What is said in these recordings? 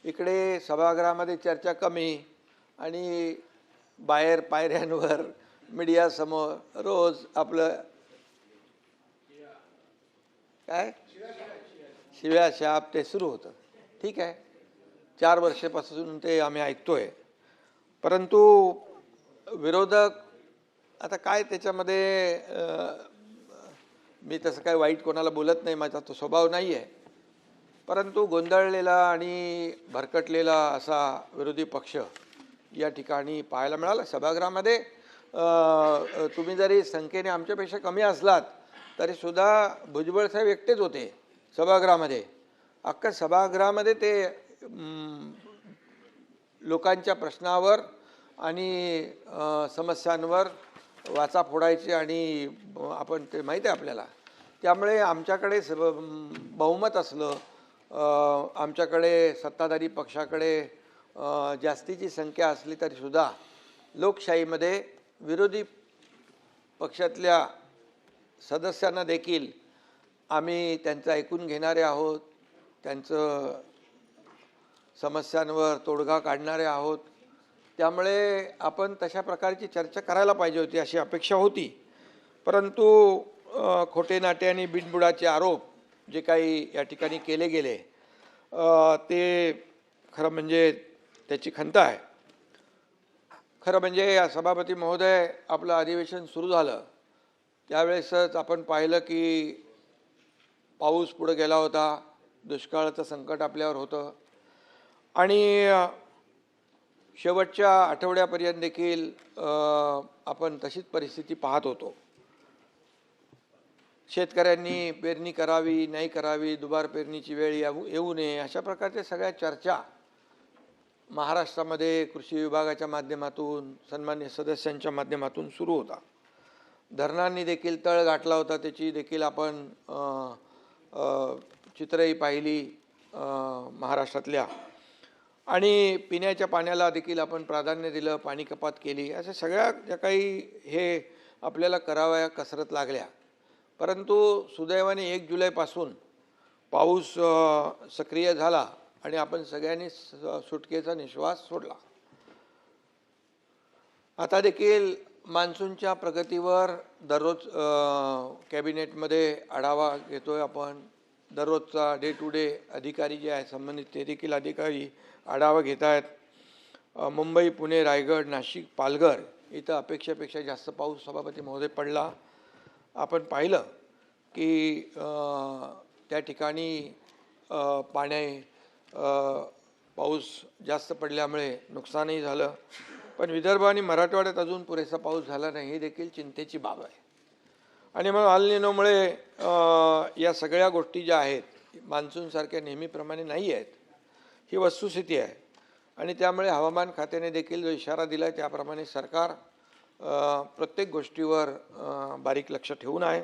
इकडे सभागृहामध्ये चर्चा कमी आणि बाहेर पायऱ्यांवर मीडियासमोर रोज आपलं काय शिव्या शाप ते सुरू होतं. ठीक आहे, 4 वर्षापासून ते आम्ही ऐकतोय. परंतु विरोधक आता काय त्याच्यामध्ये मी तसं काय वाईट कोणाला बोलत नाही, माझा तो स्वभाव नाही आहे. परंतु गोंधळलेला आणि भरकटलेला असा विरोधी पक्ष या ठिकाणी पाहायला मिळाला सभागृहामध्ये. तुम्ही जरी संख्येने आमच्यापेक्षा कमी असलात तरीसुद्धा भुजबळ साहेब एकटेच होते सभागृहामध्ये. अख्खा सभागृहामध्ये ते लोकांच्या प्रश्नावर आणि समस्यांवर वाचा फोडायचे आणि आपण ते माहीत आहे आपल्याला. त्यामुळे आमच्याकडे बहुमत असलं, आमच्याकडे सत्ताधारी पक्षाकडे जास्तीची संख्या असली तरीसुद्धा लोकशाहीमध्ये विरोधी पक्षातल्या सदस्यांना देखील आम्ही त्यांचं ऐकून घेणारे आहोत, त्यांचं समस्यांवर तोडगा काढणारे आहोत. त्यामुळे आपण तशा प्रकारची चर्चा करायला पाहिजे होती अशी अपेक्षा होती. परंतु खोटे नाटे आणि बिनबुडाचे आरोप जे काही या ठिकाणी केले गेले ते खरं म्हणजे त्याची खंत आहे. खरं म्हणजे या सभापती महोदय आपलं अधिवेशन सुरू झालं त्यावेळेसच आपण पाहिलं की पाऊस पुढे गेला होता, दुष्काळाचं संकट आपल्यावर होतं आणि शेवटच्या आठवड्यापर्यंत देखील आपण तशीच परिस्थिती पाहत होतो. शेतकऱ्यांनी पेरणी करावी नाही करावी, दुबार पेरणीची वेळ येऊ नये, अशा प्रकारच्या सगळ्या चर्चा महाराष्ट्रामध्ये कृषी विभागाच्या माध्यमातून सन्मान्य सदस्यांच्या माध्यमातून सुरू होता. धरणांनी देखील तळ गाठला होता, त्याची देखील आपण चित्रही पाहिली महाराष्ट्रातल्या. आणि पिण्याच्या पाण्याला देखील आपण प्राधान्य दिलं, पाणी कपात केली, अशा सगळ्या ज्या काही हे आपल्याला कराव्या कसरत लागल्या. परंतु सुदैवाने 1 जुलैपासून पाऊस सक्रिय झाला आणि आपण सगळ्यांनी सुटकेचा निश्वास सोडला. आता देखील मान्सूनच्या प्रगतीवर दररोज कॅबिनेटमध्ये आढावा घेतोय आपण. दररोजचा डे टू डे अधिकारी जे आहे संबंधित ते देखील अधिकारी आढावा घेत आहेत. मुंबई, पुणे, रायगड, नाशिक, पालघर इथं अपेक्षेपेक्षा जास्त पाऊस सभापती महोदय पडला. आपण पाहिलं की त्या ठिकाणी पाऊस जास्त पडल्यामुळे नुकसानही झालं. पण विदर्भ आणि मराठवाड्यात अजून पुरेसा पाऊस झाला नाही, ही देखील चिंतेची बाब आहे. आणि मग अल निनोमुळे या सगळ्या गोष्टी ज्या आहेत मान्सूनसारख्या नेहमीप्रमाणे नाही आहेत, ही वस्तुस्थिती आहे. आणि त्यामुळे हवामान खात्याने देखील जो इशारा दिला आहे त्याप्रमाणे सरकार प्रत्येक गोष्टीवर बारीक लक्ष ठेवून आहे.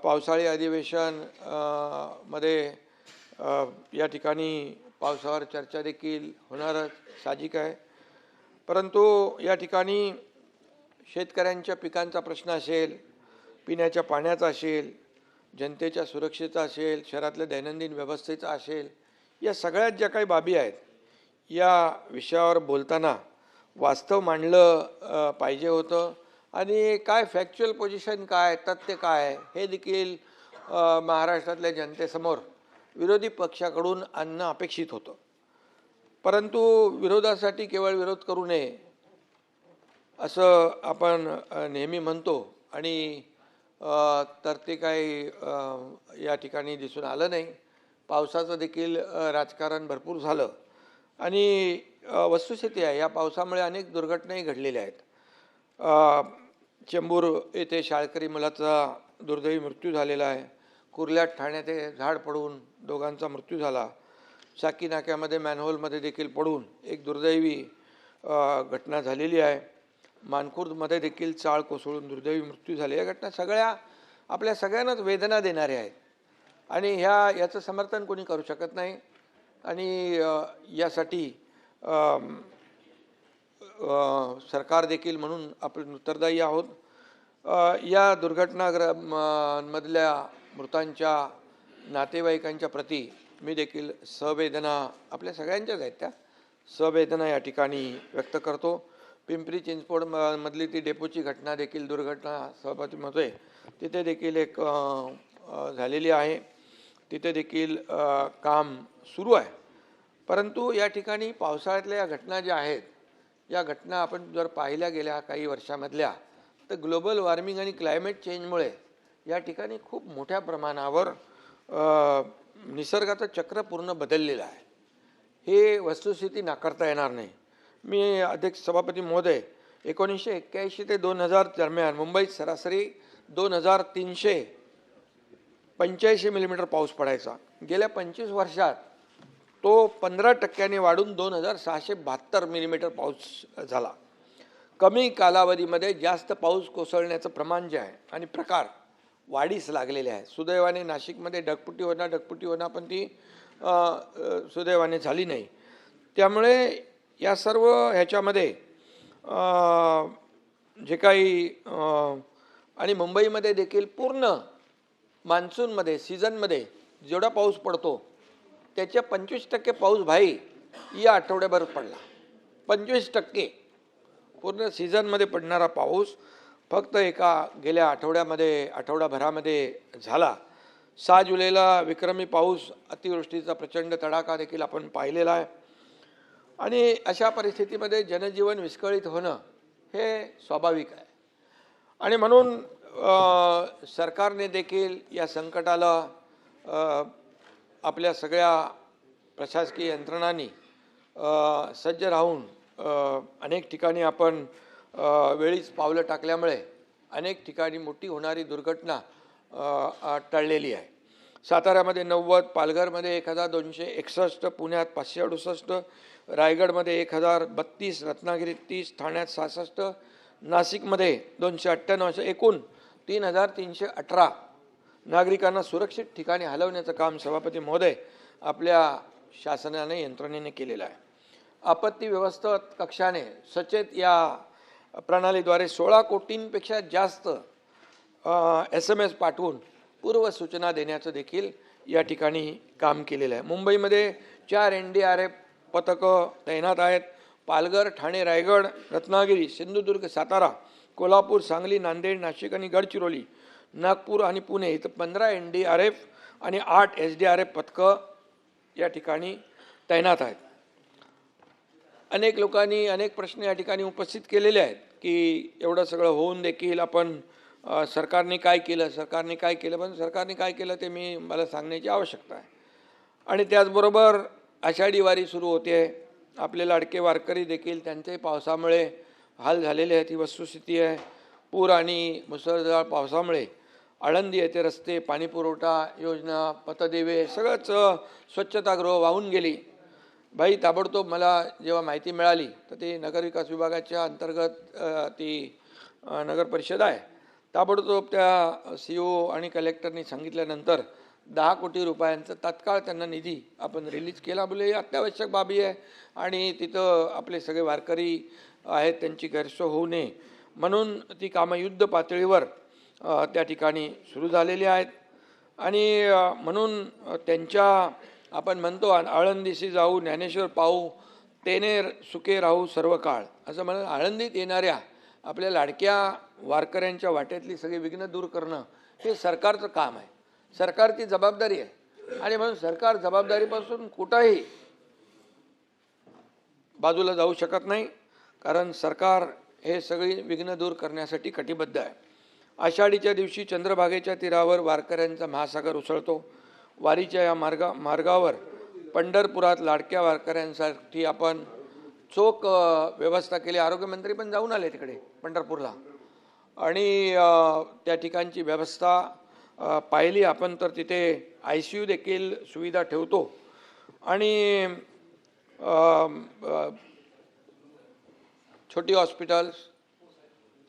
पावसाळी अधिवेशन मध्ये या ठिकाणी पावसावर चर्चा देखील होणारच साहजिक आहे. परंतु या ठिकाणी शेतकऱ्यांच्या पिकांचा प्रश्न असेल, पिण्याच्या पाण्याचा असेल, जनतेच्या सुरक्षेचा असेल, शहरातल्या दैनंदिन व्यवस्थेचा असेल, या सगळ्यात ज्या काही बाबी आहेत या विषयावर बोलताना वास्तव मांडलं पाहिजे होतं. आणि काय फॅक्च्युअल पोझिशन काय, तथ्य काय, हे देखील महाराष्ट्रातल्या जनतेसमोर विरोधी पक्षाकडून आणणं अपेक्षित होतं. परंतु विरोधासाठी केवळ विरोध करू नये असं आपण नेहमी म्हणतो आणि तर ते काही या ठिकाणी दिसून आलं नाही. पावसाचं देखील राजकारण भरपूर झालं आणि वस्तुस्थिती आहे या पावसामुळे अनेक दुर्घटनाही घडलेल्या आहेत. चेंबूर येथे शाळकरी मुलाचा दुर्दैवी मृत्यू झालेला आहे. कुर्ल्यात ठाण्यात झाड पडून दोघांचा मृत्यू झाला. शाकी नाक्यामध्ये मॅनहोलमध्ये देखील पडून एक दुर्दैवी घटना झालेली आहे. मानखुर्दमध्ये देखील चाळ कोसळून दुर्दैवी मृत्यू झाले. या घटना सगळ्या आपल्या सगळ्यांनाच वेदना देणाऱ्या आहेत आणि याचं समर्थन कोणी करू शकत नाही. आणि यासाठी सरकार देखील म्हणून आपण उत्तरदायी आहोत. या दुर्घटनामधल्या मृतांच्या नातेवाईकांच्या प्रती मी देखील संवेदना आपल्या सगळ्यांच्याच आहेत त्या संवेदना या ठिकाणी व्यक्त करतो. पिंपरी चिंचवड मधली ती डेपोची घटना देखील दुर्घटना सभापती महोदय तिथे देखील एक झालेली आहे. तिथे देखील काम सुरू आहे. परंतु या ठिकाणी पावसाळ्यातल्या या घटना ज्या आहेत या घटना आपण जर पाहिल्या गेल्या काही वर्षामधल्या तर ग्लोबल वॉर्मिंग आणि क्लायमेट चेंजमुळे या ठिकाणी खूप मोठ्या प्रमाणावर निसर्गाचं चक्र पूर्ण बदललेलं आहे. हे वस्तुस्थिती नाकारता येणार नाही. मी अध्यक्ष सभापती महोदय 1981 ते 2000 दरम्यान मुंबईत सरासरी 2385 मिलीमीटर पाऊस पडायचा. गेल्या 25 वर्षात तो 15% वाढून 2672 मिलीमीटर पाऊस झाला. कमी कालावधीमध्ये जास्त पाऊस कोसळण्याचं प्रमाण जे आहे आणि प्रकार वाढीस लागलेले आहे. सुदैवाने नाशिकमध्ये ढगफुटी होणार पण ती सुदैवाने झाली नाही. त्यामुळे या सर्व ह्याच्यामध्ये जे काही आणि मुंबईमध्ये देखील पूर्ण मान्सूनमध्ये सीझनमध्ये जेवढा पाऊस पडतो त्याच्या 25% पाऊस भाई या आठवड्याभर पडला. 25% पूर्ण सीझनमध्ये पडणारा पाऊस फक्त गेल्या आठवडाभरामध्ये झाला. 6 जुलैला विक्रमी पाऊस अतिवृष्टीचा प्रचंड तडाखा देखील आपण पाहिलेला आहे. आणि अशा परिस्थितीमध्ये जनजीवन विस्कळीत होणं हे स्वाभाविक आहे. आणि म्हणून सरकारने देखील या संकटाला आपल्या सगळ्या प्रशासकीय यंत्रणांनी सज्ज राहून अनेक ठिकाणी आपण वेळीच पावलं टाकल्यामुळे अनेक ठिकाणी मोठी होणारी दुर्घटना टळलेली आहे. साताऱ्यामध्ये 90, पालघरमध्ये 1261, पुण्यात 568, रायगडमध्ये 1032, रत्नागिरीत 30, ठाण्यात 66, नाशिकमध्ये 298, एकूण 3318 नागरिकांना सुरक्षित ठिकाणी हलवण्याचं काम सभापती महोदय आपल्या शासनाने यंत्रणेने केलेलं आहे. आपत्ती व्यवस्थापन कक्षाने सचेत या प्रणालीद्वारे 16 कोटींपेक्षा जास्त SMS पाठवून पूर्वसूचना देण्याचं देखील या ठिकाणी काम केलेलं आहे. मुंबईमध्ये 4 NDRF पथकं तैनात आहेत. पालघर, ठाणे, रायगड, रत्नागिरी, सिंधुदुर्ग, सातारा, कोल्हापूर, सांगली, नांदेड, नाशिक आणि गडचिरोली, नागपूर आणि पुणे इथं 15 NDRF आणि 8 SDRF पथकं या ठिकाणी तैनात आहेत. अनेक लोकांनी अनेक प्रश्न या ठिकाणी उपस्थित केलेले आहेत की एवढं सगळं होऊन देखील आपण सरकारने काय केलं पण सरकारने काय केलं ते मला सांगण्याची आवश्यकता आहे. आणि त्याचबरोबर आषाढी वारी सुरू होते. आपले लाडके वारकरी देखील त्यांचे पावसामुळे हाल झालेले आहेत ही वस्तुस्थिती आहे. पूर आणि मुसळधार पावसामुळे आळंदी येथे रस्ते, पाणीपुरवठा योजना, पथदिवे सगळंच स्वच्छतागृह वाहून गेली. भाई ताबडतोब मला जेव्हा माहिती मिळाली तर ती नगरविकास विभागाच्या अंतर्गत ती नगर परिषद आहे. ताबडतोब त्या CO आणि कलेक्टरनी सांगितल्यानंतर 10 कोटी रुपयांचा तात्काळ त्यांना निधी आपण रिलीज केला. बोले अत्यावश्यक बाबी आहे आणि तिथं आपले सगळे वारकरी आहेत त्यांची गैरसोय होऊ नये म्हणून ती कामं युद्ध पातळीवर त्या ठिकाणी सुरू झालेली आहेत. आणि म्हणून त्यांच्या आपण म्हणतो आळंदीशी जाऊ ज्ञानेश्वर पाहू तेने सुखे राहू सर्व काळ असं म्हणून आळंदीत येणाऱ्या आपल्या लाडक्या वारकऱ्यांच्या वाटेतली सगळी विघ्न दूर करणं हे सरकारचं काम आहे. सरकारची जबाबदारी आहे. आणि म्हणून सरकार जबाबदारीपासून कुठंही बाजूला जाऊ शकत नाही. कारण सरकार हे सगळी विघ्न दूर करण्यासाठी कटिबद्ध आहे. आषाढीच्या दिवशी चंद्रभागेच्या तीरावर वारकऱ्यांचा महासागर उसळतो. वारीच्या या मार्गावर पंढरपुरात लाडक्या वारकऱ्यांसाठी आपण चोख व्यवस्था केली. आरोग्यमंत्री पण जाऊन आले तिकडे पंढरपूरला आणि त्या ठिकाणची व्यवस्था पाहिली आपण तर तिथे ICU देखील सुविधा ठेवतो. आणि छोटी हॉस्पिटल्स,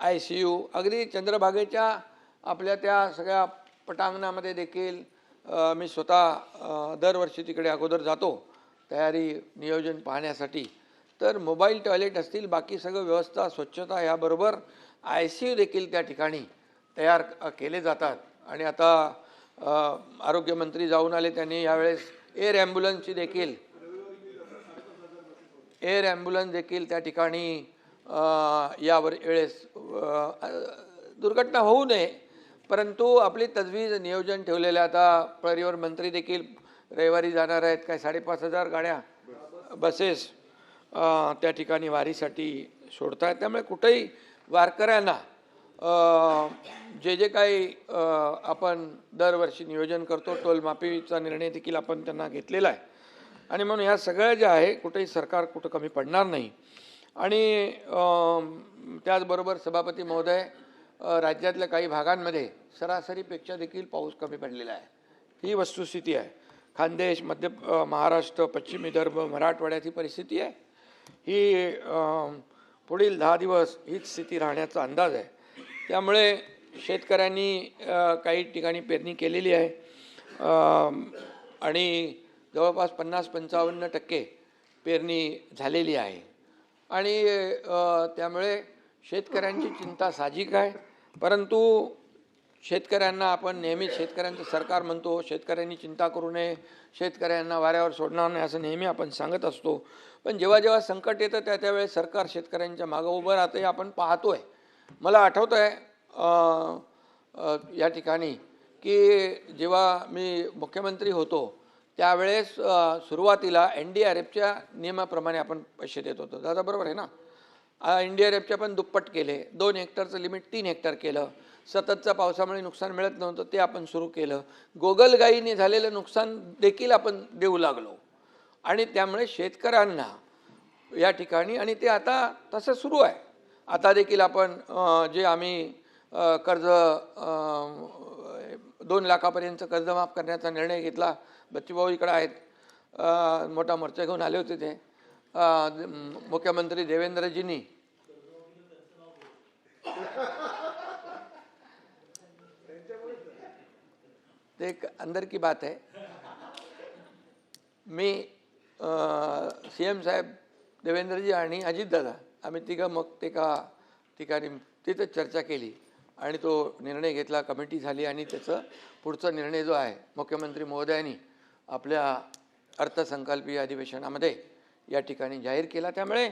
ICU अगदी चंद्रभागेच्या आपल्या त्या सगळ्या पटांगणामध्ये देखील मी स्वतः दरवर्षी तिकडे अगोदर जातो तयारी नियोजन पाहण्यासाठी. तर मोबाईल टॉयलेट असतील बाकी सगळं व्यवस्था स्वच्छता याबरोबर ICU देखील त्या ठिकाणी तयार केले जातात. आणि आता आरोग्यमंत्री जाऊन आले त्यांनी यावेळेस एअर ॲम्ब्युलन्स देखील त्या ठिकाणी यावर वेळेस दुर्घटना होऊ नये, परंतु आपली तजवीज नियोजन ठेवलेलं आता परिवहन मंत्री देखील रविवारी जाणार आहेत, काय 5,500 गाड्या बसेस त्या ठिकाणी वारीसाठी सोडत आहेत. त्यामुळे कुठेही वारकऱ्यांना जे काही आपण दरवर्षी नियोजन करतो, टोलमाफीचा निर्णय देखील आपण त्यांना घेतलेला आहे आणि म्हणून ह्या सगळ्या ज्या आहे कुठेही सरकार कुठं कमी पडणार नाही. आणि त्याचबरोबर सभापती महोदय, राज्यातल्या काही भागांमध्ये सरासरीपेक्षा देखील पाऊस कमी पडलेला आहे, ही वस्तुस्थिती आहे. खानदेश, मध्य महाराष्ट्र, पश्चिम विदर्भ, मराठवाड्यात ही परिस्थिती आहे. ही पुढील 10 दिवस हीच स्थिती राहण्याचा अंदाज आहे. त्यामुळे शेतकऱ्यांनी काही ठिकाणी पेरणी केलेली आहे आणि जवळपास 50-55% पेरणी झालेली आहे आणि त्यामुळे शेतकऱ्यांची चिंता साहजिक आहे. परंतु शेतकऱ्यांना आपण नेहमी शेतकऱ्यांचं सरकार म्हणतो, शेतकऱ्यांनी चिंता करू नये, शेतकऱ्यांना वाऱ्यावर सोडणार नाही असं नेहमी आपण सांगत असतो. पण जेव्हा जेव्हा संकट येतं त्यावेळेस सरकार शेतकऱ्यांच्या मागं उभं राहतं, हे आपण पाहतोय. मला आठवतं आहे या ठिकाणी की जेव्हा मी मुख्यमंत्री होतो त्यावेळेस सुरुवातीला NDRFच्या नियमाप्रमाणे आपण पैसे देत होतो. दादा बरोबर आहे ना? NDRFच्या पण दुप्पट केले, 2 हेक्टरचं लिमिट 3 हेक्टर केलं. सततच्या पावसामुळे नुकसान मिळत नव्हतं ते आपण सुरू केलं. गोगलगाईने झालेलं नुकसान देखील आपण देऊ लागलो आणि त्यामुळे शेतकऱ्यांना या ठिकाणी, आणि ते आता तसं सुरू आहे. आता देखील आपण जे आम्ही कर्ज 2 लाखापर्यंत कर्ज माफ करण्याचा निर्णय घेतला. बच्चूभाऊ इकडे आहेत, मोठा मोर्चा घेऊन आले होते ते. मुख्यमंत्री देवेंद्रजींनी ते एक अंदर की बात है. मी CM साहेब, देवेंद्रजी आणि अजितदादा आम्ही तिघं मग ते का ठिकाणी तिथं चर्चा केली आणि तो निर्णय घेतला, कमिटी झाली आणि त्याचा पुढचा निर्णय जो आहे मुख्यमंत्री महोदयांनी आपल्या अर्थसंकल्पीय अधिवेशनामध्ये या ठिकाणी जाहीर केला. त्यामुळे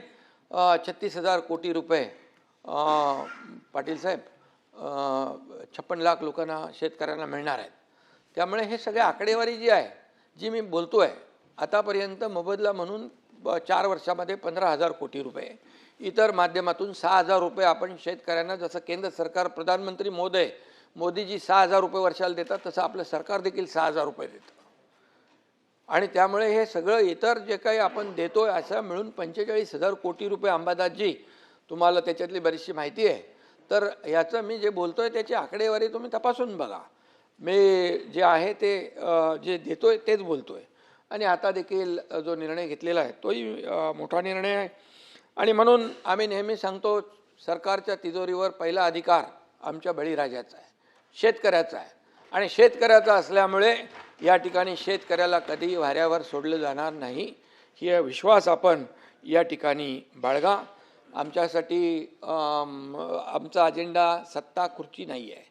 36,000 कोटी रुपये पाटील साहेब 56 लाख लोकांना शेतकऱ्यांना मिळणार आहेत. त्यामुळे हे सगळे आकडेवारी जी आहे जी मी बोलतो आहे, आतापर्यंत मोबदला म्हणून 4 वर्षामध्ये 15,000 कोटी रुपये, इतर माध्यमातून 6,000 रुपये आपण शेतकऱ्यांना, जसं केंद्र सरकार प्रधानमंत्री महोदय मोदीजी 6,000 रुपये वर्षाला देतात तसं आपलं सरकार देखील 6,000 रुपये देतं. आणि त्यामुळे हे सगळं इतर जे काही आपण देतोय असं मिळून 45,000 कोटी रुपये. अंबादासजी तुम्हाला त्याच्यातली बरीचशी माहिती आहे, तर याचं मी जे बोलतोय त्याची आकडेवारी तुम्ही तपासून बघा. मी जे आहे ते जे देतोय तेच बोलतोय आणि आता देखील जो निर्णय घेतलेला आहे तोही मोठा निर्णय आहे. आणि म्हणून आम्ही नेहमी सांगतो, सरकारच्या तिजोरीवर पहिला अधिकार आमच्या बळीराजाचा आहे, शेतकऱ्याचा आहे. आणि शेतकऱ्याचा असल्यामुळे या ठिकाणी शेतकऱ्याला कधीही वाऱ्यावर सोडलं जाणार नाही, ही विश्वास आपण या ठिकाणी बाळगा. आमच्यासाठी आमचा अजेंडा सत्ता खुर्ची नाही आहे.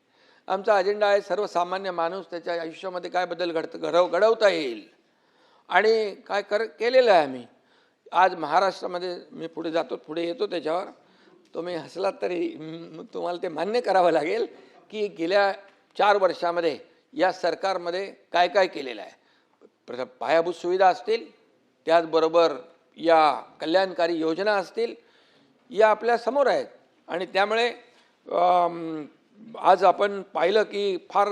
आमचा अजेंडा आहे सर्वसामान्य माणूस त्याच्या आयुष्यामध्ये काय बदल घडवता येईल आणि काय केलेलं आहे आम्ही. आज महाराष्ट्रामध्ये मी पुढे येतो त्याच्यावर. तुम्ही हसलात तरी तुम्हाला ते मान्य करावं लागेल की गेल्या 4 वर्षामध्ये या सरकारमध्ये काय काय केलेलं आहे. पायाभूत सुविधा असतील, त्याचबरोबर या कल्याणकारी योजना असतील, या आपल्या समोर आहेत. आणि त्यामुळे आज आपण पाहिलं की फार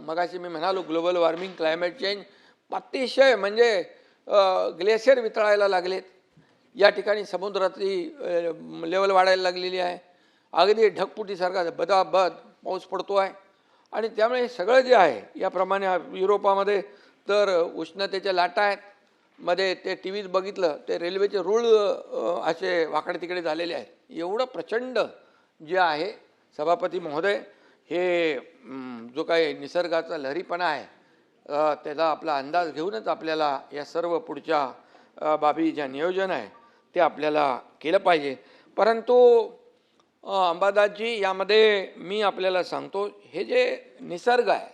मगाशी मी म्हणालो ग्लोबल वॉर्मिंग, क्लायमेट चेंज अतिशय म्हणजे ग्लेशियर वितळायला लागलेत. या ठिकाणी समुद्राची लेवल वाढायला लागलेली आहे. अगदी ढगफुटीसारखा बदाबद पाऊस पडतो आहे. आणि त्यामुळे हे सगळं जे आहे याप्रमाणे युरोपामध्ये तर उष्णतेच्या लाटा आहेत. मध्ये ते TVत बघितलं ते रेल्वेचे रूळ असे वाकडे तिकडे झालेले आहेत. एवढं प्रचंड जे आहे सभापती महोदय, हे जो काही निसर्गाचा लहरीपणा आहे त्याचा आपला अंदाज घेऊनच आपल्याला या सर्व पुढच्या बाबी ज्या नियोजन आहे ते आपल्याला केलं पाहिजे. परंतु अंबादासजी, यामध्ये मी आपल्याला सांगतो, हे जे निसर्ग आहे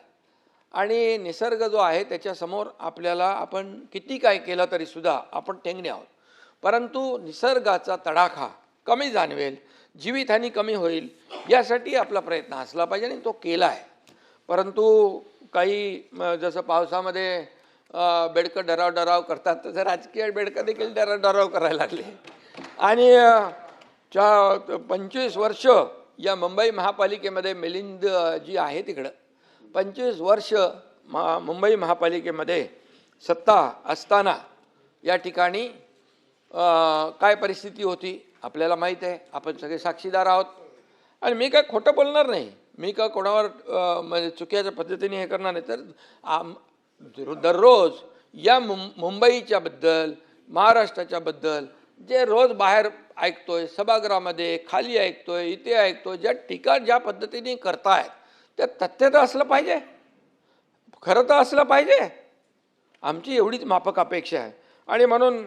आणि निसर्ग जो आहे त्याच्यासमोर आपल्याला आपण किती काय केलं तरीसुद्धा आपण टेंगणे आहोत. परंतु निसर्गाचा तडाखा कमी जाणवेल, जीवितहानी कमी होईल यासाठी आपला प्रयत्न असला पाहिजे आणि तो केला आहे. परंतु काही जसं पावसामध्ये बेडकं डराव करतात तसं राजकीय बेडकं देखील डराव करायला लागले. आणि 25 वर्ष या मुंबई महापालिकेमध्ये मिलिंद जी आहे तिकडं 25 वर्ष मुंबई महापालिकेमध्ये सत्ता असताना या ठिकाणी काय परिस्थिती होती आपल्याला माहीत आहे. आपण सगळे साक्षीदार आहोत. आणि मी काय खोटं बोलणार नाही, मी का कोणावर म्हणजे चुकीच्या पद्धतीने हे करणार नाही. तर दररोज या मुंबईच्या बद्दल, महाराष्ट्राच्या बद्दल जे रोज बाहेर ऐकतोय, सभागृहामध्ये खाली ऐकतोय, इथे ऐकतोय, ज्या टीका ज्या पद्धतीने करतायत त्यात तथ्य तर असलं पाहिजे, खरं तर असलं पाहिजे. आमची एवढीच माफक अपेक्षा आहे. आणि म्हणून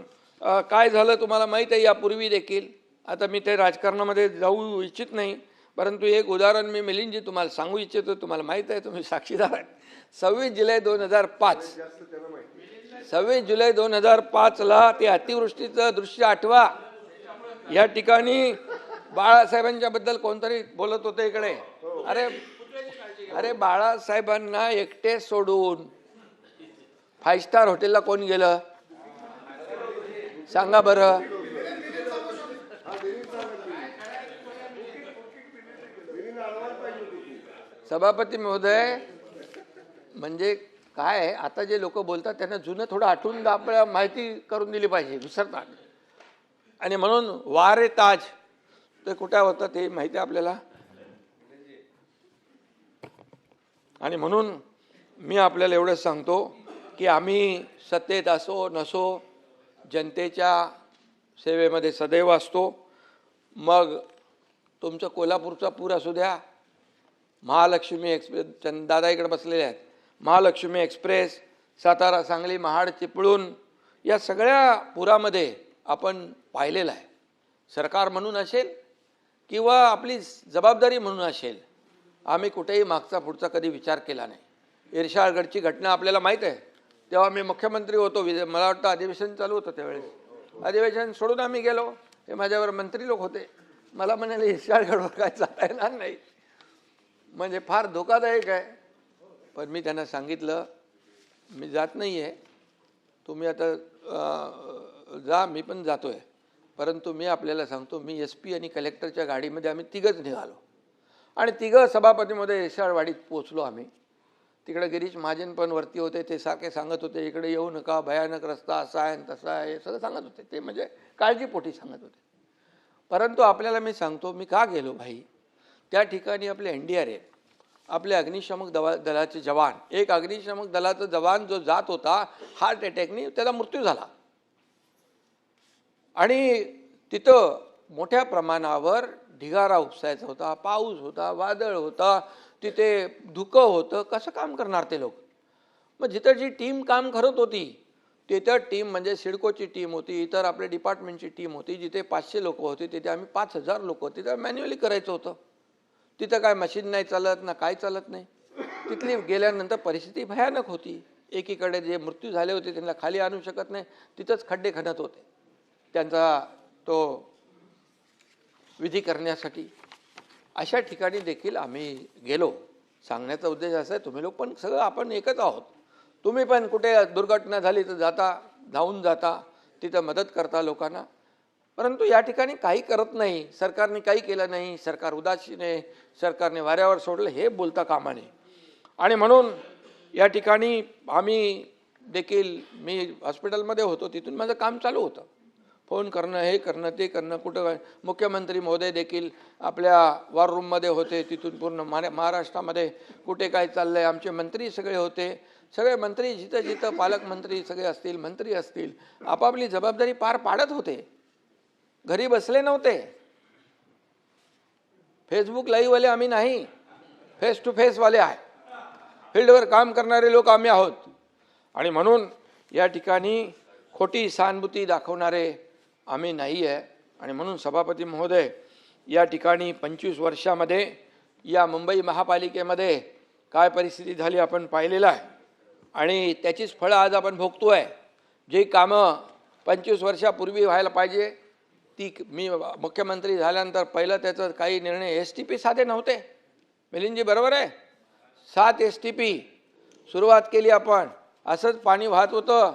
काय झालं तुम्हाला माहीत आहे यापूर्वी देखील. आता मी ते राजकारणामध्ये जाऊ इच्छित नाही, परंतु एक उदाहरण मी मिलिंदजी तुम्हाला सांगू इच्छितो. तुम्हाला माहीत आहे, तुम्ही साक्षीदार आहे. 26 जुलै 2005 26 जुलै 2005ला ते अतिवृष्टीचं दृश्य आठवा. या ठिकाणी बाळासाहेबांच्या बद्दल कोणतरी बोलत होते इकडे. अरे बाळासाहेबांना एकटे सोडून 5 स्टार हॉटेलला कोण गेलं सांगा बरं. सभापती महोदय, म्हणजे काय आहे, आता जे लोक बोलतात त्यांना जुनं थोडं आठवून आपल्याला माहिती करून दिली पाहिजे, विसरतात. आणि म्हणून वारे ताज ते कुठे होतं ते माहिती आहे आपल्याला. आणि म्हणून मी आपल्याला एवढंच सांगतो की आम्ही सत्तेत असो नसो जनतेच्या सेवेमध्ये सदैव असतो. मग तुमचं कोल्हापूरचा पूर असू द्या, महालक्ष्मी एक्सप्रेस, दादा इकडे बसलेले आहेत, महालक्ष्मी एक्सप्रेस, सातारा सांगली महाड चिपळूण, या सगळ्या पुरामध्ये आपण पाहिलेलं आहे. सरकार म्हणून असेल किंवा आपली जबाबदारी म्हणून असेल, आम्ही कुठेही मागचा पुढचा कधी विचार केला नाही. इर्शाळगडची घटना आपल्याला माहीत आहे. तेव्हा मी मुख्यमंत्री होतो, मला वाटतं अधिवेशन चालू होतं त्यावेळेस. अधिवेशन सोडून आम्ही गेलो, हे माझ्यावर मंत्री लोक होते. मला म्हणाले इर्शाळगडवर काय जाता येणार नाही, म्हणजे फार धोकादायक आहे. पण मी त्यांना सांगितलं मी जात नाही आहे, तुम्ही आता जा, मी पण जातो आहे. परंतु मी आपल्याला सांगतो, मी SP आणि कलेक्टरच्या गाडीमध्ये आम्ही तिघंच निघालो आणि तिघं सभापतीमध्ये इर्शाळवाडीत पोचलो. आम्ही तिकडे गिरीश महाजन पण वरती होते, ते सारखे सांगत होते इकडे येऊ नका, भयानक रस्ता असा आहे तसा आहे, सगळं सांगत होते. ते म्हणजे काळजीपोटी सांगत होते. परंतु आपल्याला मी सांगतो मी का गेलो भाई, त्या ठिकाणी आपले NDRF, आपले अग्निशमक दलाचे जवान, एक अग्निशमक दलाचा जवान जो जात होता हार्ट अटॅकने त्याचा मृत्यू झाला. आणि तिथं मोठ्या प्रमाणावर ढिगारा उपसायचा होता, पाऊस होता, वादळ होता, तिथे धुकं होतं. कसं काम करणार ते लोक. मग जिथं जी टीम काम करत होती तिथं टीम म्हणजे सिडकोची टीम होती, इतर आपल्या डिपार्टमेंटची टीम होती. जिथे 500 लोक होते तिथे आम्ही 5000 लोक होते. तिथं मॅन्युअली करायचं होतं. तिथं काय मशीन नाही चालत ना काय चालत नाही. तिथली गेल्यानंतर परिस्थिती भयानक होती. एकीकडे जे मृत्यू झाले होते त्यांना खाली आणू शकत नाही, तिथंच खड्डे खणत होते त्यांचा तो विधी करण्यासाठी. अशा ठिकाणी देखील आम्ही गेलो. सांगण्याचा उद्देश असा आहे, तुम्ही लोक पण सगळं आपण एकच आहोत. तुम्ही पण कुठे दुर्घटना झाली तर धावून जाता, तिथं मदत करता लोकांना. परंतु या ठिकाणी काही करत नाही, सरकारने काही केलं नाही, सरकार उदासीन आहे, सरकारने वाऱ्यावर सोडलं, हे बोलता कामा नये. आणि म्हणून या ठिकाणी आम्ही देखील, मी हॉस्पिटलमध्ये होतो, तिथून माझं काम चालू होतं. फोन करणं, हे करणं, ते करणं. कुठं मुख्यमंत्री महोदय देखील आपल्या वॉर रूममध्ये होते, तिथून पूर्ण महाराष्ट्रामध्ये कुठे काय चाललं आहे. आमचे मंत्री सगळे होते. सगळे मंत्री जिथं जिथं पालकमंत्री सगळे असतील, मंत्री असतील, आपापली जबाबदारी पार पाडत होते. घरी बसले नव्हते. फेसबुक लाईव्हवाले आम्ही नाही, फेस टू फेसवाले आहे. फील्डवर काम करणारे लोक आम्ही आहोत. आणि म्हणून या ठिकाणी खोटी सहानुभूती दाखवणारे आम्ही नाही आहे. आणि म्हणून सभापती महोदय, या ठिकाणी 25 वर्षामध्ये या मुंबई महापालिकेमध्ये काय परिस्थिती झाली आपण पाहिलेलं आहे आणि त्याचीच फळं आज आपण भोगतोय. जे कामं 25 वर्षापूर्वी व्हायला पाहिजे ती मी मुख्यमंत्री झाल्यानंतर पहिलं त्याचं काही निर्णय STP साधे नव्हते. मिलिंदजी बरोबर आहे. 7 STP सुरुवात केली आपण. असंच पाणी वाहत होतं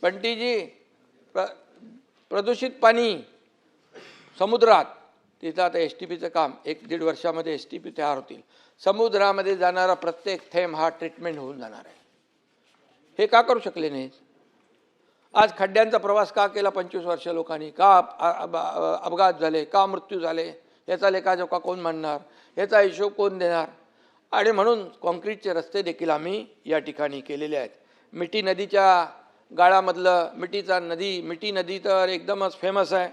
बंटीजी, प्रदूषित पाणी समुद्रात. तिथं आता STPचं काम 1-1.5 वर्षामध्ये STP तयार होतील. समुद्रामध्ये जाणारा प्रत्येक थेंब हा ट्रीटमेंट होऊन जाणार आहे. हे का करू शकले नाहीत? आज खड्ड्यांचा प्रवास का केला 25 वर्ष लोकांनी? का अपघात झाले, का मृत्यू झाले? याचा लेखाजोखा कोण मांडणार? याचा हिशोब कोण देणार? आणि म्हणून कॉन्क्रीटचे रस्ते देखील आम्ही या ठिकाणी केलेले आहेत. मिठी नदीच्या गाळामधलं मिठी नदी तर एकदमच फेमस आहे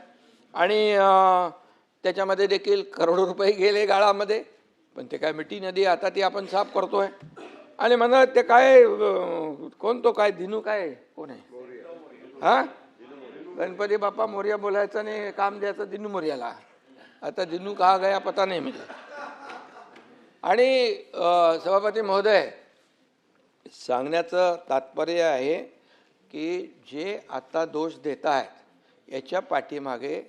आणि त्याच्यामध्ये देखील करोडो रुपये गेले गाळामध्ये. पण ते काय मिठी नदी आता ती आपण साफ करतोय. आणि म्हणत ते काय कोण तो काय दिनू काय कोण आहे हां गणपती बाप्पा मोर्या बोलायचं नाही काम द्यायचं दिनू मोर्याला. आता दिनू कहा गया पता नाही मुझे. आणि सभापती महोदय सांगण्याचं तात्पर्य आहे की जे आता दोष देत आहेत याच्या पाठीमागे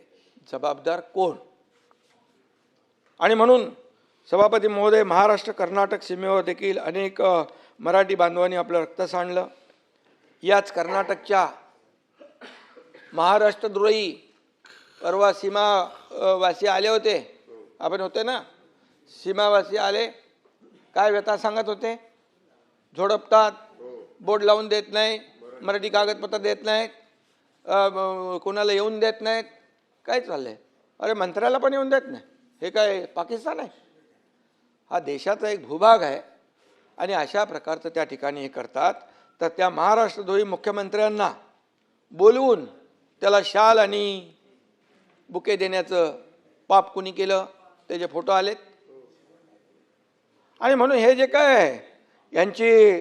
जबाबदार कोण? आणि म्हणून सभापती महोदय महाराष्ट्र कर्नाटक सीमेवर देखील अनेक मराठी बांधवांनी आपलं रक्त सांडलं. याच कर्नाटकच्या महाराष्ट्रद्रोही परवा सीमावासी आले होते. आपण होते ना? सीमावासी आले काय व्यथा सांगत होते? झोडपतात, बोर्ड लावून देत नाही, मराठी कागदपत्र देत नाहीत, कोणाला येऊन देत नाहीत. काय चाललंय? अरे मंत्र्याला पण येऊन देत नाही. हे काय पाकिस्तान आहे? हा देशाचा एक भूभाग आहे. आणि अशा प्रकारचं त्या ठिकाणी हे करतात. तर त्या महाराष्ट्रद्रोही मुख्यमंत्र्यांना बोलवून त्याला शाल आणि बुके देण्याचं पाप कुणी केलं? त्याचे फोटो आलेत. आणि म्हणून हे जे काय आहे यांची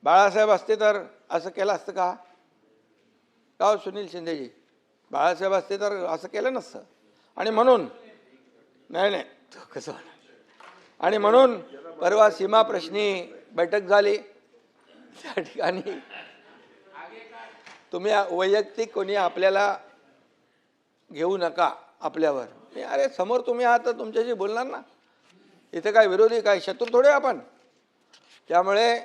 बाळासाहेब असते तर असं केलं असतं का? का हो सुनील शिंदेजी? बाळासाहेब असते तर असं केलं नसतं. आणि म्हणून नाही कसं. आणि म्हणून परवा सीमा प्रश्नी बैठक झाली. त्या ठिकाणी तुम्ही वैयक्तिक कोणी आपल्याला घेऊ नका आपल्यावर. अरे समोर तुम्ही आहात तर तुमच्याशी बोलणार ना. इथे काय विरोधी काय शत्रू थोडे आपण. त्यामुळे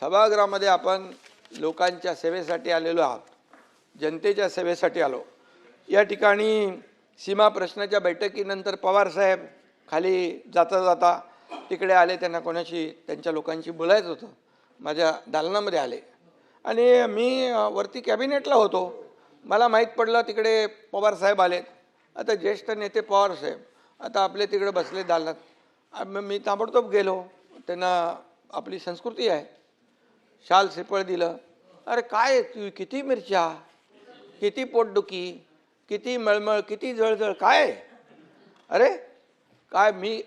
सभागृहामध्ये आपण लोकांच्या सेवेसाठी आलेलो आहोत, जनतेच्या सेवेसाठी आलो. या ठिकाणी सीमा प्रश्नाच्या बैठकीनंतर पवार साहेब खाली जाता जाता तिकडे आले. त्यांना कोणाशी त्यांच्या लोकांशी बोलायचं होतं. माझ्या दालनामध्ये आले आणि मी वरती कॅबिनेटला होतो. मला माहीत पडलं तिकडे पवार साहेब आलेत. आता ज्येष्ठ नेते पवार साहेब आता आपले तिकडे बसले दालनात. मी ताबडतोब गेलो. त्यांना आपली संस्कृती आहे, शाल श्रीफळ दिलं. अरे काय किती मिरच्या, किती पोटदुखी, किती मळमळ, किती जळजळ काय? अरे काय मी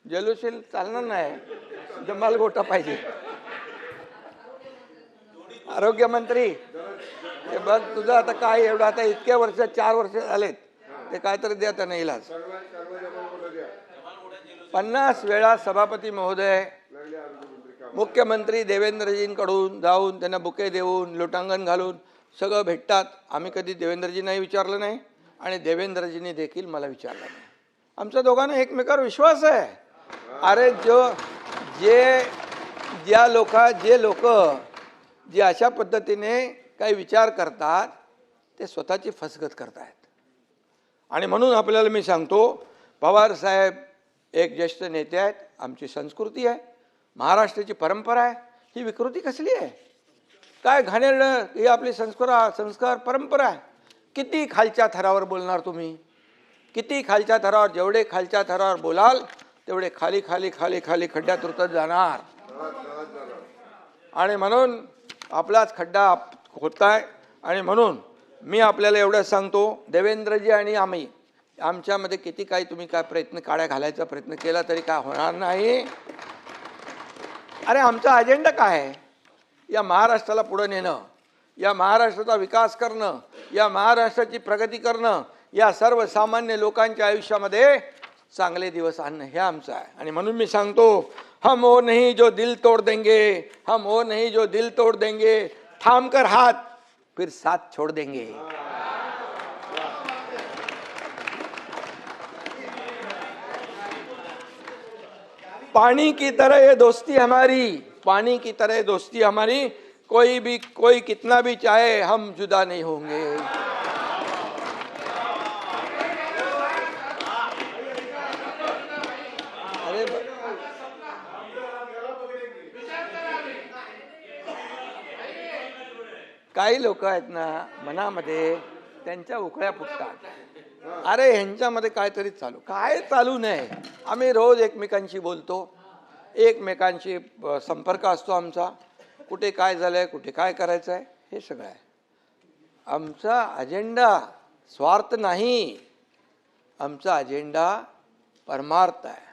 जलुशील चालणार नाही, जमाल गोटा पाहिजे. आरोग्यमंत्री हे बघ तुझं आता काय एवढं आता इतक्या वर्ष 4 वर्ष झालेत ते काहीतरी द्या त्यांना इलाज. 50 वेळा सभापती महोदय मुख्यमंत्री देवेंद्रजींकडून जाऊन त्यांना बुके देऊन लोटांगण घालून सगळं भेटतात. आम्ही कधी देवेंद्रजींनाही विचारलं नाही आणि देवेंद्रजींनी देखील मला विचारलं नाही. आमच्या दोघांना एकमेकावर विश्वास आहे. अरे जे लोक जे अशा पद्धतीने काही विचार करतात ते स्वतःची फसगत करतायत. आणि म्हणून आपल्याला मी सांगतो पवार साहेब एक ज्येष्ठ नेते आहेत. आमची संस्कृती आहे, महाराष्ट्राची परंपरा आहे. ही विकृती कसली आहे? काय घाणेरडं ही आपली संस्कार परंपरा आहे. किती खालच्या थरावर बोलणार तुम्ही? किती खालच्या थरावर? जेवढे खालच्या थरावर बोलाल तेवढे खाली खाली खाली खाली खड्ड्यात उतरत जाणार. आणि म्हणून आपलाच खड्डा होत आहे. आणि म्हणून मी आपल्याला एवढं सांगतो देवेंद्रजी आणि आम्ही आमच्यामध्ये किती काही तुम्ही काय काड्या घालायचा प्रयत्न केला तरी काय होणार नाही. अरे आमचा अजेंडा काय आहे? या महाराष्ट्राला पुढे नेणं, या महाराष्ट्राचा विकास करणं, या महाराष्ट्राची प्रगती करणं, या सर्वसामान्य लोकांच्या आयुष्यामध्ये चांगले दिवस आणणं हे आमचं आहे. आणि म्हणून मी सांगतो, हम वो नहीं जो दिल तोड़ देंगे, हम वो नहीं जो दिल तोड़ देंगे, थाम कर हाथ फिर साथ छोड़ देंगे. पानी की तरह ये दोस्ती हमारी, पानी की तरह दोस्ती हमारी, कोई कितना भी चाहे हम जुदा नहीं होंगे. अरे काही लोक आहेत ना, मनामध्ये त्यांच्या उकळ्या फुटतात. अरे ह्यांच्यामध्ये काहीतरी काय चालू नाही. आम्ही रोज एकमेकांशी बोलतो, एकमेकांशी संपर्क असतो आमचा. कुठे काय झालंय, कुठे काय करायचं आहे, हे सगळं आहे. आमचा अजेंडा स्वार्थ नाही, आमचा अजेंडा परमार्थ आहे.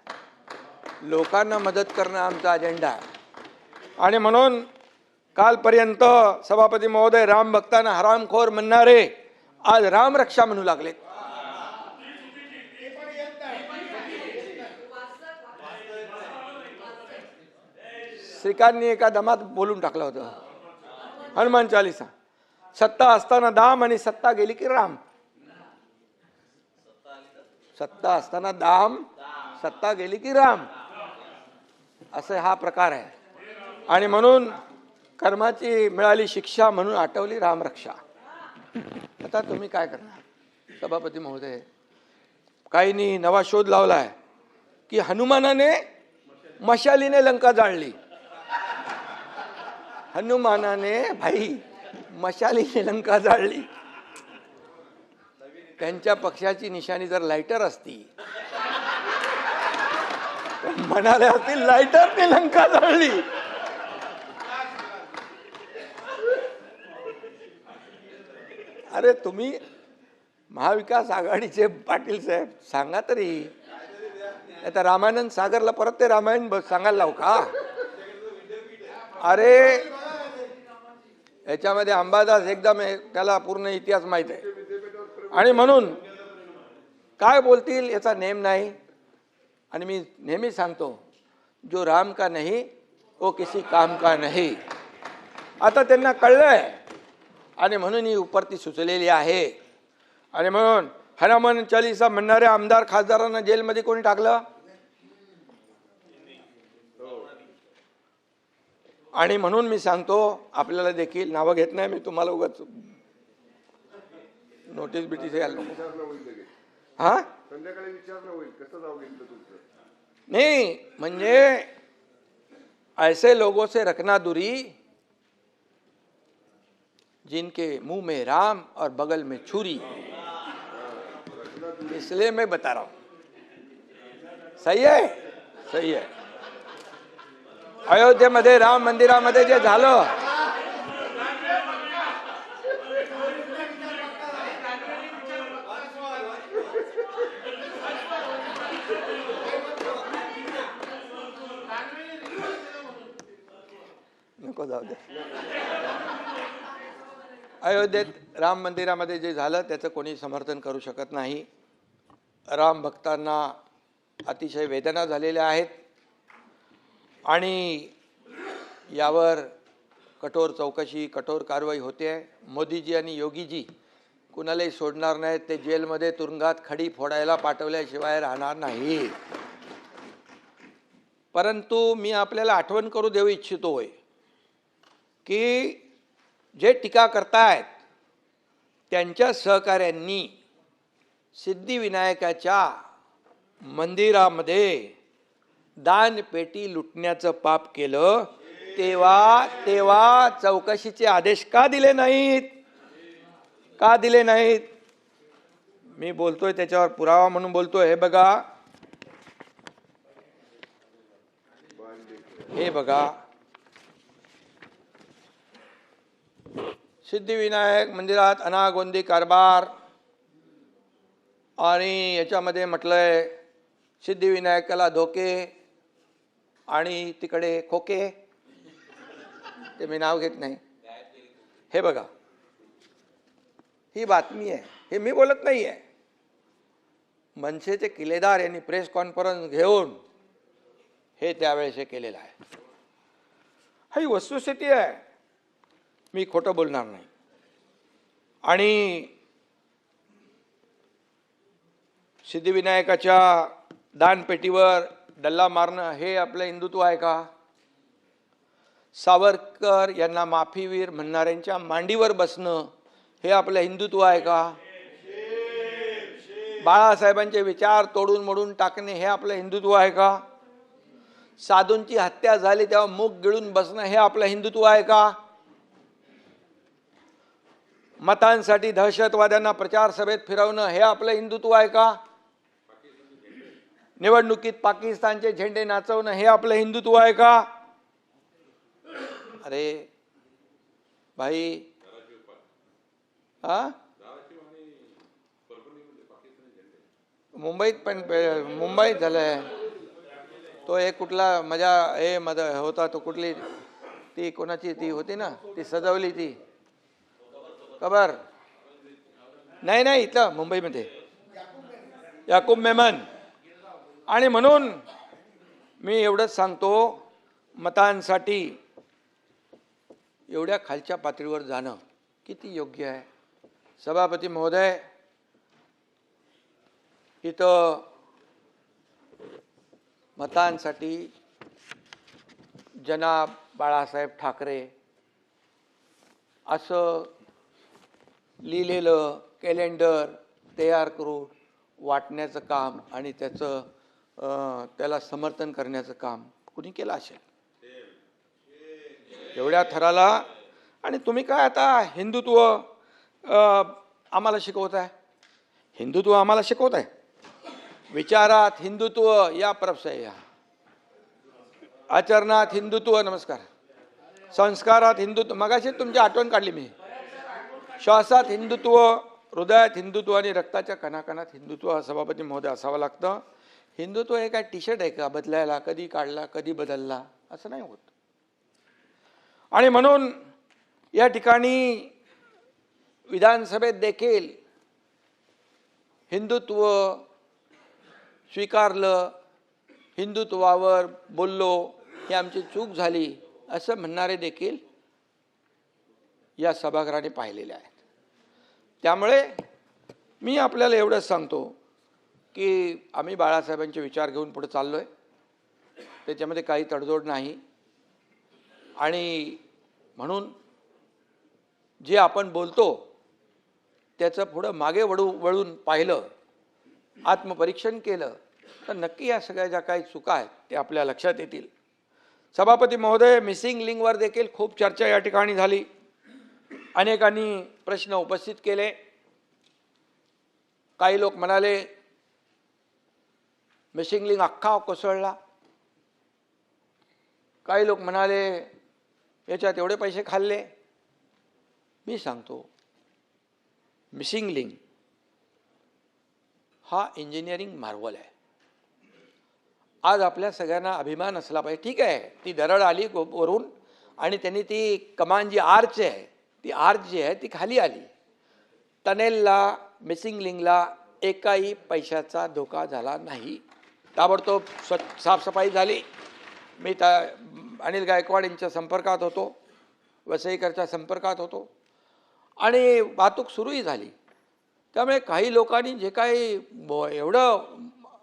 लोकांना मदत करणं आमचा अजेंडा आहे. आणि म्हणून कालपर्यंत सभापती महोदय राम भक्तांना हरामखोर म्हणणारे आज रामरक्षा म्हणू लागले. श्रीकांतनी एका दमात बोलून टाकलं होतं, हनुमान चालीसा, सत्ता असताना दाम आणि सत्ता गेली की राम. सत्ता असताना दाम, सत्ता गेली की राम, असं हा प्रकार आहे. आणि म्हणून कर्माची मिळाली शिक्षा म्हणून आठवली रामरक्षा. आता तुम्ही काय करणार सभापती महोदय? काहींनी नवा शोध लावलाय की हनुमानाने मशालीने लंका जाळली. हनुमानाने भाई मशालीने लंका जाळली. त्यांच्या पक्षाची निशाणी जर लायटर असती म्हणाले असतील लायटरने लंका जाळली. अरे तुम्ही महाविकास आघाडीचे पाटील साहेब सांगा तरी. आता रामानंद सागरला परत ते रामायण सांगायला लावू का? अरे याच्यामध्ये अंबादास एकदम त्याला पूर्ण इतिहास माहित आहे. आणि म्हणून काय बोलतील याचा नेम नाही. आणि मी नेहमी सांगतो, जो राम का नहीं वो किसी काम का नहीं. आता त्यांना कळलंय आणि म्हणून ही उपरती सुचलेली आहे. आणि म्हणून हनुमान चालीसा म्हणणाऱ्या आमदार खासदारांना जेलमध्ये कोणी टाकलं? आणि म्हणून मी सांगतो, आपल्याला देखील नावं घेत नाही मी, तुम्हाला उगाच नोटीस बिटीस यायला नको. हा संध्याकाळी विचारणं होईल कसं नाव घेतलं तुमचं. नहीं म्हणजे ऐसे लोगों से रखना दूरी जिनके मुंह में राम और बगल में छुरी. इसलिए मैं बता रहा हूं. सही है, सही है. अयोध्येमध्ये राम मंदिरामध्ये जे झालं, नको जाऊ दे. अयोध्येत राम मंदिरामध्ये जे झालं त्याचं कोणी समर्थन करू शकत नाही. राम भक्तांना अतिशय वेदना झालेल्या आहेत आणि यावर कठोर चौकशी, कठोर कारवाई होते आहे. मोदीजी आणि योगीजी कुणालाही सोडणार नाहीत. ते जेलमध्ये तुरुंगात खडी फोडायला पाठवल्याशिवाय राहणार नाही. परंतु मी आपल्याला आठवण करू देऊ इच्छितोय की जे टीका करतायत त्यांच्या सहकाऱ्यांनी सिद्धिविनायकाच्या मंदिरामध्ये दानपेटी लुटण्याचं पाप केलं. तेव्हा चौकशीचे आदेश का दिले नाहीत? का दिले नाहीत? मी बोलतोय त्याच्यावर पुरावा म्हणून बोलतोय. हे बघा, हे बघा, सिद्धिविनायक मंदिरात अनागोंदी कारभार. आणि याच्यामध्ये म्हटलंय सिद्धिविनायकाला धोके आणि तिकडे खोके. ते मी नाव घेत नाही. हे बघा, ही बातमी आहे, हे मी बोलत नाही आहे. मनसेचे किल्लेदार यांनी प्रेस कॉन्फरन्स घेऊन हे त्यावेळेस हे केलेलं आहे. ही वस्तुस्थिती आहे, मी खोटं बोलणार नाही. आणि सिद्धिविनायकाच्या दानपेटीवर डल्ला मारणं हे आपलं हिंदुत्व आहे का? सावरकर यांना माफीवीर म्हणणाऱ्यांच्या मांडीवर बसणं हे आपलं हिंदुत्व आहे का? बाळासाहेबांचे विचार तोडून मोडून टाकणे हे आपलं हिंदुत्व आहे का? साधूंची हत्या झाली तेव्हा मूग गिळून बसणं हे आपलं हिंदुत्व आहे का? मतांसाठी दहशतवाद्यांना प्रचार सभेत फिरवणं हे आपलं हिंदुत्व आहे का? निवडणुकीत पाकिस्तानचे झेंडे नाचवणं हे आपलं हिंदुत्व आहे का? अरे भाई, हा मुंबईत पण मुंबईत झालंय तो एक कुठला मजा हे मद होता तो कुठली ती कोणाची ती होती ना ती सजवली ती खबर नाही नाही इथलं मुंबईमध्ये याकूब मेमन. आणि म्हणून मी एवढंच सांगतो, मतांसाठी एवढ्या खालच्या पातळीवर जाणं किती योग्य आहे? सभापती महोदय, इथं मतांसाठी जनाब बाळासाहेब ठाकरे असं लिहिलेलं कॅलेंडर तयार करून वाटण्याचं काम आणि त्याला समर्थन करण्याचं काम कुणी केलं असेल एवढ्या थराला? आणि तुम्ही काय आता हिंदुत्व आम्हाला शिकवताय? हिंदुत्व आम्हाला शिकवताय? विचारात हिंदुत्व या परपसाय या, आचरणात हिंदुत्व, नमस्कार, संस्कारात हिंदुत्व, मगाशी तुमची आठवण काढली मी, श्वासात हिंदुत्व, हृदयात हिंदुत्व आणि रक्ताच्या कणाकणात हिंदुत्व. सभापती महोदय असावं लागतं. हिंदुत्व हे काय टी शर्ट आहे का बदलायला, कधी काढला कधी बदलला, असं नाही होत. आणि म्हणून या ठिकाणी विधानसभेत देखील हिंदुत्व स्वीकारलं, हिंदुत्वावर बोललो, ही आमची चूक झाली असं म्हणणारे देखील या सभागृहाने पाहिलेले आहेत. त्यामुळे मी आपल्याला एवढंच सांगतो की आम्ही बाळासाहेबांचे विचार घेऊन पुढे चाललोय, त्याच्यामध्ये काही तडजोड नाही. आणि म्हणून जे आपण बोलतो त्याचं पुढं मागे वळून पाहिलं, आत्मपरीक्षण केलं तर नक्की या सगळ्या ज्या काही चुका आहेत ते आपल्या लक्षात येतील. सभापती महोदय, मिसिंग लिंकवर देखील खूप चर्चा या ठिकाणी झाली. अनेकांनी प्रश्न उपस्थित केले. काही लोक म्हणाले मिसिंग लिंक अख्खा कोसळला, काही लोक म्हणाले याच्यात एवढे पैसे खाल्ले. मी सांगतो, मिसिंग लिंक हा इंजिनिअरिंग मार्वल आहे. आज आपल्या सगळ्यांना अभिमान असला पाहिजे. ठीक आहे, ती दरड आली वरून आणि त्यांनी ती कमान जी आर्च आहे, ती आर्च जी आहे ती खाली आली. टनेलला, मिसिंग लिंकला एकाही पैशाचा धोका झाला नाही. ताबडतोब साफसफाई झाली. मी अनिल गायकवाड यांच्या संपर्कात होतो, वसईकरच्या संपर्कात होतो आणि वाहतूक सुरूही झाली. त्यामुळे काही लोकांनी जे काही एवढं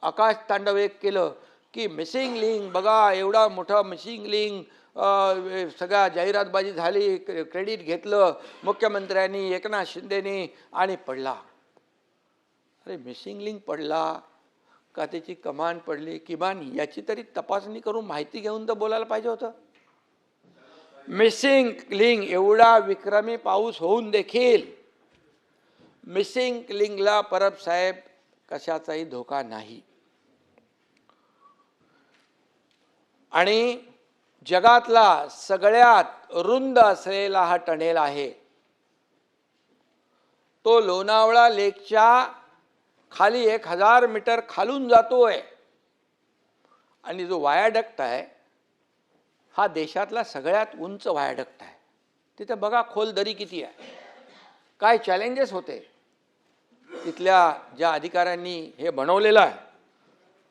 आकाश तांडव एक केलं की मिसिंग लिंक बघा, एवढा मोठा मिसिंग लिंक, सगळ्या जाहिरातबाजी झाली, क्रेडिट घेतलं मुख्यमंत्र्यांनी, एकनाथ शिंदेनी आणि पडला. अरे मिसिंग लिंक पडला का त्याची कमान पडली, किमान याची तरी तपासणी करून माहिती घेऊन तर बोलायला पाहिजे होतं. मिसिंग लिंक एवढा विक्रमी पाऊस होऊन देखील मिसिंग लिंकला परब साहेब कशाचाही धोका नाही. आणि जगातला सगळ्यात रुंद असलेला हा टनेल आहे. तो लोणावळा लेकच्या खाली 1000 मीटर खालून जातोय. आणि जो वायाडक्ट आहे हा देशातला सगळ्यात उंच वायाडक्ट आहे. तिथे बघा खोल दरी किती आहे, काय चॅलेंजेस होते. तिथल्या ज्या अधिकाऱ्यांनी हे बनवलेलं आहे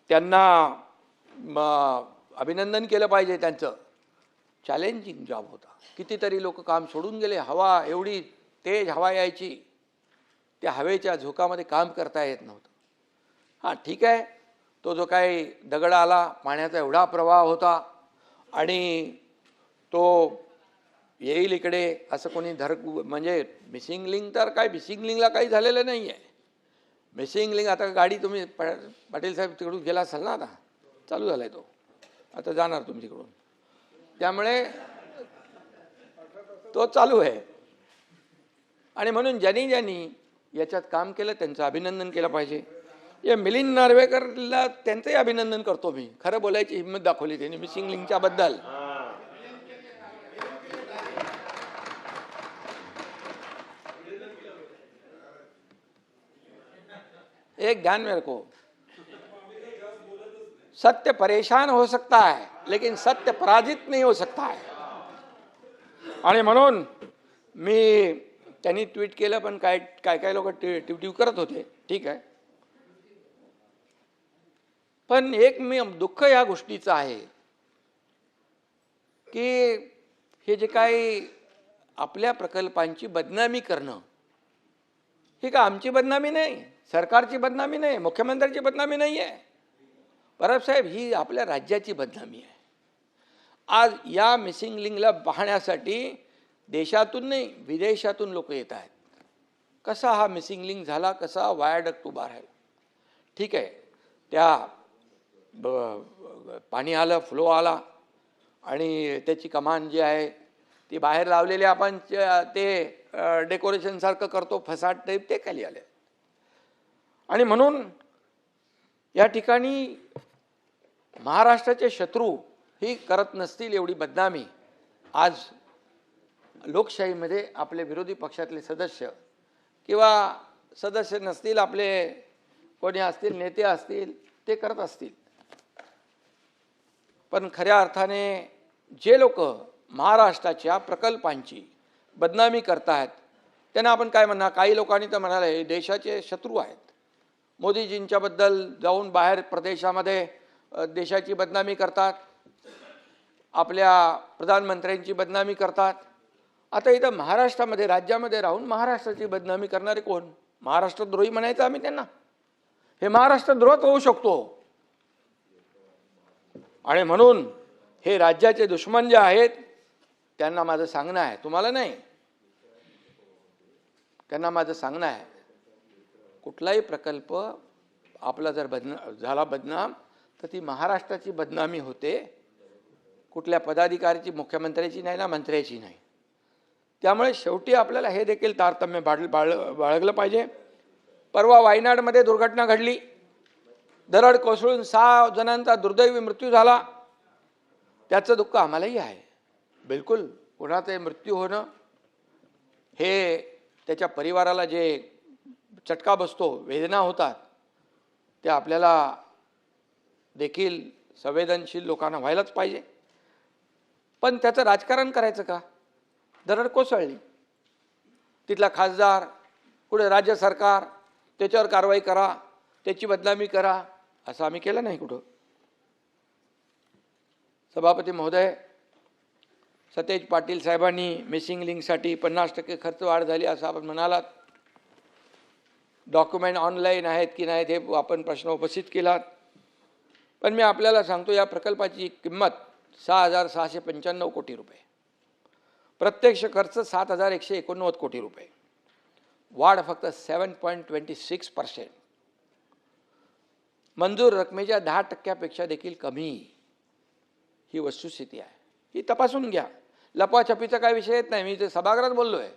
त्यांना अभिनंदन केलं पाहिजे. त्यांचं चॅलेंजिंग जॉब होता. कितीतरी लोक काम सोडून गेले. हवा एवढी तेज हवा यायची, त्या हवेच्या झोकामध्ये काम करता येत नव्हतं. हां ठीक आहे, तो जो काही दगड आला, पाण्याचा एवढा प्रवाह होता आणि तो येईल इकडे असं कोणी म्हणजे मिसिंग लिंक तर काय, मिसिंग लिंकला काही झालेलं नाही आहे. मिसिंग लिंक आता गाडी तुम्ही पाटील साहेब तिकडून गेला असाल ना, आता चालू झाला आहे तो, आता जाणार तुम्ही तिकडून, त्यामुळे तो चालू आहे. आणि म्हणून ज्यांनी याच्यात काम केलं त्यांचं अभिनंदन केलं पाहिजे. या मिलिंद नार्वेकरला त्यांचंही अभिनंदन करतो मी. खरं बोलायची हिंमत दाखवली त्यांनी मिसिंग लिंकच्या बद्दल. एक ध्यान में रखो, सत्य परेशान हो सकता है लेकिन सत्य पराजित नहीं हो सकता है. आणि म्हणून मी त्यांनी ट्विट केलं, पण काय लोक ट्विट करत होते, ठीक आहे. पण एक मी दुःख या गोष्टीचं आहे की हे जे काही आपल्या प्रकल्पांची बदनामी करणं, ही का आमची बदनामी नाही, सरकारची बदनामी नाही, मुख्यमंत्र्यांची बदनामी नाही आहे. परब साहेब, ही आपल्या राज्याची बदनामी आहे. आज या मिसिंग लिंकला पाहण्यासाठी देशातून नाही विदेशातून लोक येत आहेत. कसा हा मिसिंग लिंक झाला, कसा वायाडक्ट उभा राहिला. ठीक आहे, त्या पाणी आलं, फ्लो आला आणि त्याची कमान जी आहे ती बाहेर लावलेली आपण ते डेकोरेशन सारखं करतो, फसाड टाईप, ते खाली आले. आणि म्हणून या ठिकाणी महाराष्ट्राचे शत्रू ही करत नसतील एवढी बदनामी आज लोकशाहीमध्ये आपले विरोधी पक्षातले सदस्य किंवा सदस्य नसतील, आपले कोणी असतील, नेते असतील, ते करत असतील. पण खऱ्या अर्थाने जे लोक महाराष्ट्राच्या प्रकल्पांची बदनामी करतायत त्यांना आपण काय म्हणणार? काही लोकांनी तर म्हणाले हे देशाचे शत्रू आहेत. मोदीजींच्याबद्दल जाऊन बाहेर प्रदेशामध्ये देशाची बदनामी करतात, आपल्या प्रधानमंत्र्यांची बदनामी करतात. आता इथं महाराष्ट्रामध्ये, राज्यामध्ये राहून महाराष्ट्राची बदनामी करणारे कोण? महाराष्ट्रद्रोही म्हणायचं आम्ही त्यांना? हे महाराष्ट्रद्रोहच होऊ शकतो. आणि म्हणून हे राज्याचे दुश्मन जे आहेत त्यांना माझं सांगणं आहे, तुम्हाला नाही, त्यांना माझं सांगणं आहे, कुठलाही प्रकल्प आपला जर झाला बदनाम तर ती महाराष्ट्राची बदनामी होते, कुठल्या पदाधिकाऱ्याची, मुख्यमंत्र्याची नाही ना, मंत्र्याची नाही. त्यामुळे शेवटी आपल्याला हे देखील तारतम्य बाळगलं पाहिजे. परवा वायनाडमध्ये दुर्घटना घडली, दरड कोसळून 6 जणांचा दुर्दैवी मृत्यू झाला. त्याचं दुःख आम्हालाही आहे. बिलकुल कोणाचाही मृत्यू होणं हे त्याच्या परिवाराला जे चटका बसतो, वेदना होतात, ते आपल्याला देखील संवेदनशील लोकांना व्हायलाच पाहिजे. पण त्याचं राजकारण करायचं का? दरड कोसळली, तिथला खासदार, कुठे राज्य सरकार त्याच्यावर कारवाई करा, त्याची बदनामी करा, असं आम्ही केलं नाही कुठं. सभापती महोदय, सतेज पाटील साहेबांनी मिसिंग लिंकसाठी 50% खर्च वाढ झाली असं आपण म्हणालात. डॉक्युमेंट ऑनलाईन आहेत की नाहीत हे आपण प्रश्न उपस्थित केलात. पण मी आपल्याला सांगतो, या प्रकल्पाची किंमत 6,695 कोटी रुपये, प्रत्यक्ष खर्च 7,189 कोटी रुपये, वाढ फक्त 7.26%, मंजूर रकमेच्या 10% देखील कमी. ही वस्तुस्थिती आहे, ही तपासून घ्या. लपवाछपीचा काय विषय येत नाही. मी इथे सभागृहात बोललो आहे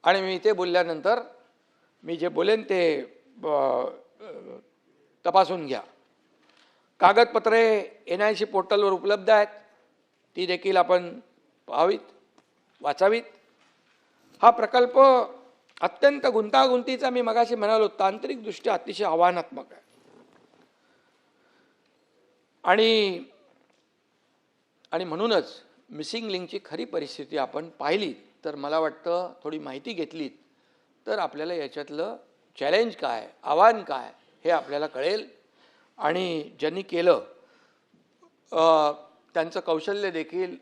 आणि मी इथे बोलल्यानंतर मी जे बोलेन ते तपासून घ्या. कागदपत्रे NIC पोर्टलवर उपलब्ध आहेत, ती देखील आपण पाहावीत, वाचावीत. हा प्रकल्प अत्यंत गुंतागुंतीचा, मी मगाशी म्हणालो, तांत्रिकदृष्ट्या अतिशय आव्हानात्मक आहे. आणि म्हणूनच मिसिंग लिंकची खरी परिस्थिती आपण पाहिली तर मला वाटतं, थोडी माहिती घेतलीत तर आपल्याला याच्यातलं चॅलेंज काय, आव्हान काय हे आपल्याला कळेल. आणि ज्यांनी केलं त्यांचं कौशल्य देखील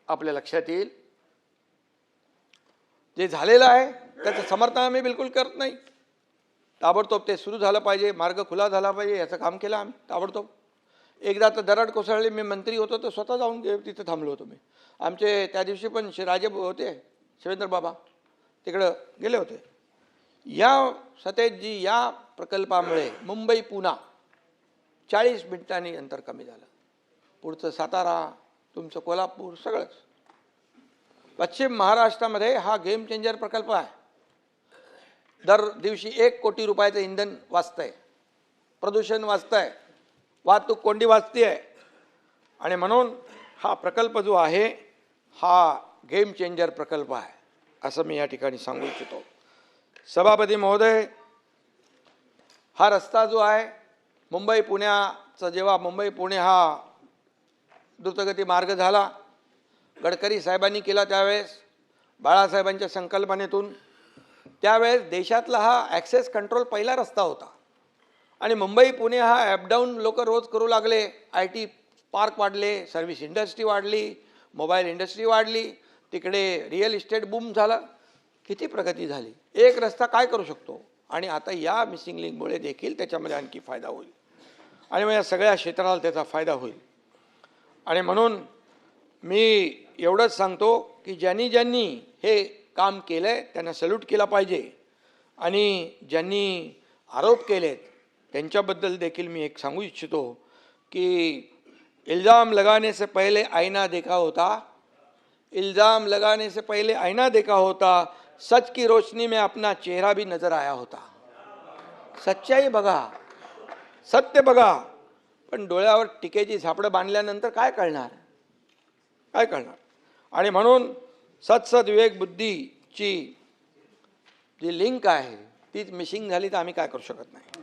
आपल्या लक्षात येईल. जे झालेलं आहे त्याचं समर्थन आम्ही बिलकुल करत नाही. ताबडतोब ते सुरू झालं पाहिजे, मार्ग खुला झाला पाहिजे, याचं काम केलं आम्ही ताबडतोब. एकदा तर दरड कोसळली, मी मंत्री होतो तर स्वतः जाऊन तिथे थांबलो होतो मी. आमचे त्या दिवशी पण राजे होते, शिवेंद्र बाबा तिकडं गेले होते. या सतेजजी, या प्रकल्पामुळे मुंबई पुणा 40 मिनिटांनी अंतर कमी झालं. पुढचं सातारा, तुमचं कोल्हापूर सगळंच. पश्चिम महाराष्ट्रामध्ये हा गेम चेंजर प्रकल्प आहे. दर दिवशी 1 कोटी रुपयाचं इंधन वाचतंय, प्रदूषण वाचतंय, वाहतूक कोंडी वाचते आहे. आणि म्हणून हा प्रकल्प जो आहे हा गेम चेंजर प्रकल्प आहे असं मी या ठिकाणी सांगू इच्छितो. सभापती महोदय, हा रस्ता जो आहे मुंबई पुण्याचा, जेव्हा मुंबई पुणे हा द्रुतगती मार्ग झाला, गडकरी साहेबांनी केला त्यावेळेस बाळासाहेबांच्या संकल्पनेतून, त्यावेळेस देशातला हा ॲक्सेस कंट्रोल पहिला रस्ता होता. आणि मुंबई पुणे हा ॲपडाऊन लोक रोज करू लागले. IT पार्क वाढले, सर्व्हिस इंडस्ट्री वाढली, मोबाईल इंडस्ट्री वाढली, तिकडे रिअल इस्टेट बूम झाला, किती प्रगती झाली. एक रस्ता काय करू शकतो. आणि आता या मिसिंग लिंकमुळे देखील त्याच्यामध्ये आणखी फायदा होईल आणि मग या सगळ्या क्षेत्राला त्याचा फायदा होईल. आणि म्हणून मी एवढंच सांगतो की ज्यांनी ज्यांनी हे काम केलं आहे त्यांना सल्यूट केला पाहिजे. आणि ज्यांनी आरोप केलेत त्यांच्याबद्दल देखील मी एक सांगू इच्छितो की इल्ज़ाम लगाने से पहले आईना देखा होता, इल्ज़ाम लगाने से पहले आईना देखा होता, सच की रोशनी में अपना चेहरा भी नजर आया होता. सच्चाई बघा, सत्य बघा, पण डोळ्यावर टिकेची झापडं बांधल्यानंतर काय कळणार, काय कळणार. आणि म्हणून सत्सद विवेक बुद्धीची जी लिंक आहे तीच मिसिंग झाली तर आम्ही काय करू शकत नाही.